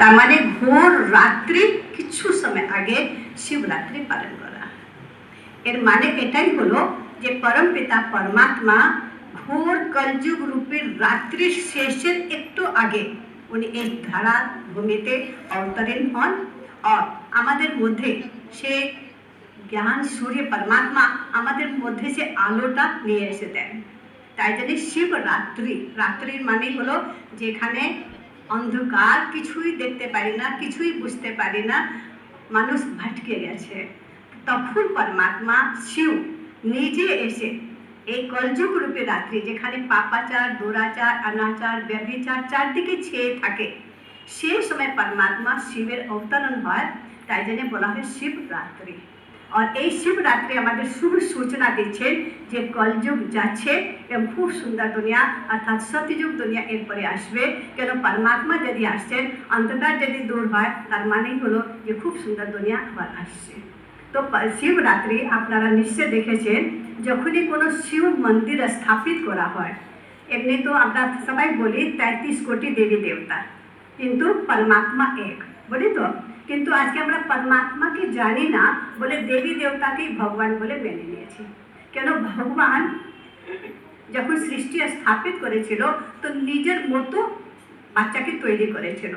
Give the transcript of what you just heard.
তার মানে ঘোর রাত্রি কিছু সময় আগে শিবরাত্রি পালন করা। এর মানে এটাই হলো যে পরম পিতা পরমাত্মা ঘোর কলযুগ রূপের রাত্রির শেষের একটু আগে উনি এই ধারা ভূমিতে অবতরণ হন আর আমাদের মধ্যে সে জ্ঞান সূর্য পরমাত্মা আমাদের মধ্যে সে আলোটা নিয়ে এসে দেন। তাই জন্য শিবরাত্রি, রাত্রির মানে হলো যেখানে অন্ধকার, কিছুই দেখতে পারি না, কিছুই বুঝতে পারি না, মানুষ ভটকে গেছে, তখন পরমাত্মা শিব নিজে এসে এই কলযুগ রূপে রাত্রি যেখানে পাপাচার, দুরাচার, অনাচার, ব্যভিচার চারদিকে ছেয়ে থাকে, সেই সময় পরমাত্মা শিবের অবতরণ হয়। তাই জন্য বলা হয় শিবরাত্রি। আর এই শিবরাত্রি আমাদের শুভ সূচনা দিচ্ছেন যে কলযুগ যাচ্ছে এবং খুব সুন্দর দুনিয়া অর্থাৎ সত্যযুগ দুনিয়া এরপরে আসবে। কেন পরমাত্মা যদি আসছেন, অন্ধকার যদি দূর হয়, তার মানেই হলো যে খুব সুন্দর দুনিয়া আবার আসছে। তো শিবরাত্রি আপনারা নিশ্চয় দেখেছেন, যখনই কোনো শিব মন্দির স্থাপিত করা হয়, এমনি তো আমরা সবাই বলি 33 কোটি দেবী দেবতা, কিন্তু পরমাত্মা এক বলি তো, কিন্তু আজকে আমরা পরমাত্মাকে জানি না বলে দেবী দেবতাকেই ভগবান বলে মেনে নিয়েছি। কেন ভগবান যখন সৃষ্টি স্থাপিত করেছিল তো নিজের মতো বাচ্চাকে তৈরি করেছিল।